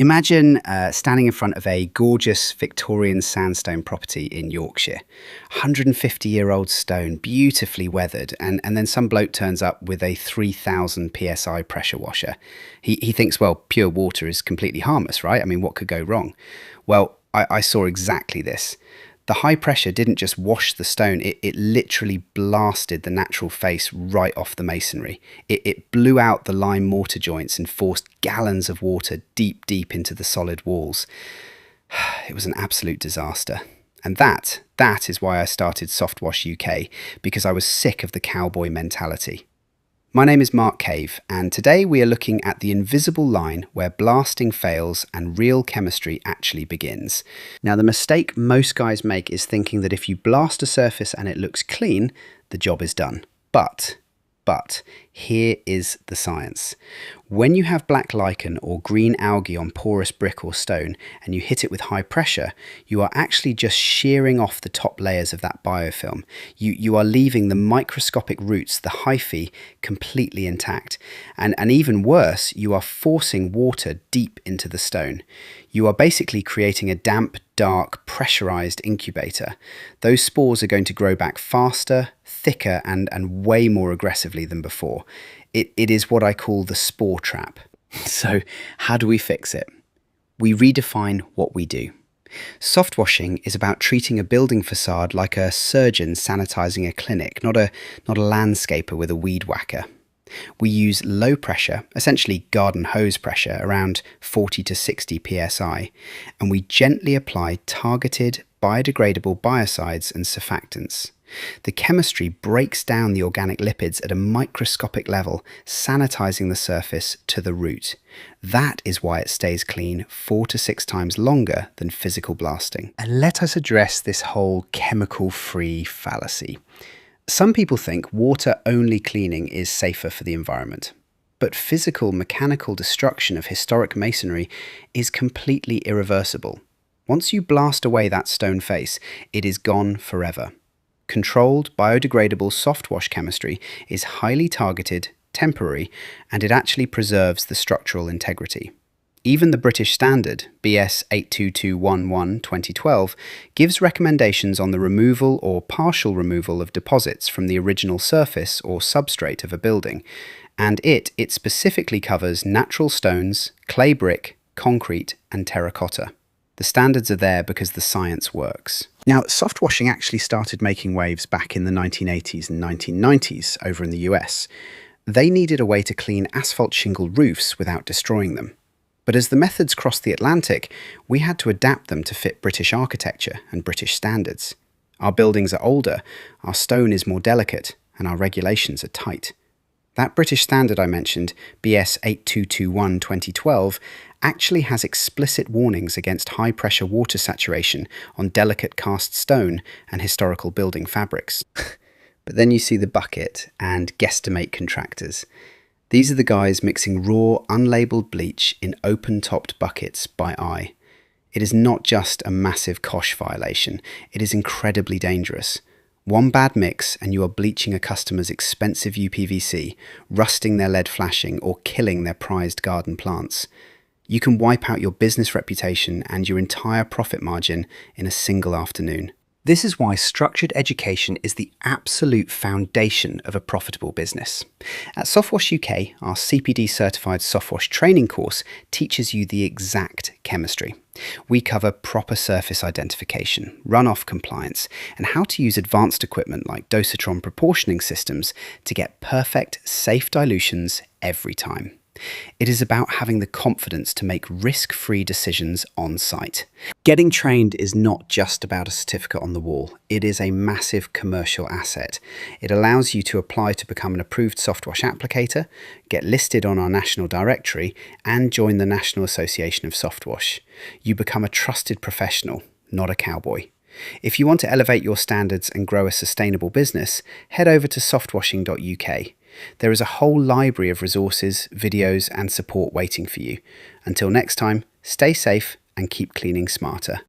Imagine standing in front of a gorgeous Victorian sandstone property in Yorkshire. 150-year-old stone, beautifully weathered, and then some bloke turns up with a 3,000 psi pressure washer. He thinks, well, pure water is completely harmless, right? I mean, what could go wrong? Well, I saw exactly this. The high pressure didn't just wash the stone, it literally blasted the natural face right off the masonry. It blew out the lime mortar joints and forced gallons of water deep into the solid walls. It was an absolute disaster. And that is why I started Softwash UK, because I was sick of the cowboy mentality. My name is Mark Cave, and today we are looking at the invisible line where blasting fails and real chemistry actually begins. Now, the mistake most guys make is thinking that if you blast a surface and it looks clean, the job is done. But here is the science. When you have black lichen or green algae on porous brick or stone and you hit it with high pressure, you are actually just shearing off the top layers of that biofilm. You are leaving the microscopic roots, the hyphae, completely intact. And even worse, you are forcing water deep into the stone. You are basically creating a damp, dark, pressurized incubator. Those spores are going to grow back faster, thicker, and way more aggressively than before. It is what I call the spore trap. So how do we fix it? We redefine what we do. Softwashing is about treating a building facade like a surgeon sanitizing a clinic, not a landscaper with a weed whacker. We use low pressure, essentially garden hose pressure, around 40 to 60 psi, and we gently apply targeted biodegradable biocides and surfactants. The chemistry breaks down the organic lipids at a microscopic level, sanitizing the surface to the root. That is why it stays clean 4 to 6 times longer than physical blasting. And let us address this whole chemical-free fallacy. Some people think water-only cleaning is safer for the environment. But physical, mechanical destruction of historic masonry is completely irreversible. Once you blast away that stone face, it is gone forever. Controlled, biodegradable softwash chemistry is highly targeted, temporary, and it actually preserves the structural integrity. Even the British standard, BS 82211-2012, gives recommendations on the removal or partial removal of deposits from the original surface or substrate of a building, and it specifically covers natural stones, clay brick, concrete, and terracotta. The standards are there because the science works. Now, softwashing actually started making waves back in the 1980s and 1990s over in the US. They needed a way to clean asphalt shingle roofs without destroying them. But as the methods crossed the Atlantic, we had to adapt them to fit British architecture and British standards. Our buildings are older, our stone is more delicate, and our regulations are tight. That British standard I mentioned, BS 82211-2012, actually has explicit warnings against high-pressure water saturation on delicate cast stone and historical building fabrics. But then you see the bucket and guesstimate contractors. These are the guys mixing raw, unlabelled bleach in open-topped buckets by eye. It is not just a massive COSH violation, it is incredibly dangerous. One bad mix and you are bleaching a customer's expensive UPVC, rusting their lead flashing, or killing their prized garden plants. You can wipe out your business reputation and your entire profit margin in a single afternoon. This is why structured education is the absolute foundation of a profitable business. At Softwash UK, our CPD certified Softwash training course teaches you the exact chemistry. We cover proper surface identification, runoff compliance, and how to use advanced equipment like dosatron proportioning systems to get perfect, safe dilutions every time. It is about having the confidence to make risk-free decisions on site. Getting trained is not just about a certificate on the wall. It is a massive commercial asset. It allows you to apply to become an approved Softwash applicator, get listed on our national directory, and join the National Association of Softwash. You become a trusted professional, not a cowboy. If you want to elevate your standards and grow a sustainable business, head over to softwashing.uk. There is a whole library of resources, videos, and support waiting for you. Until next time, stay safe and keep cleaning smarter.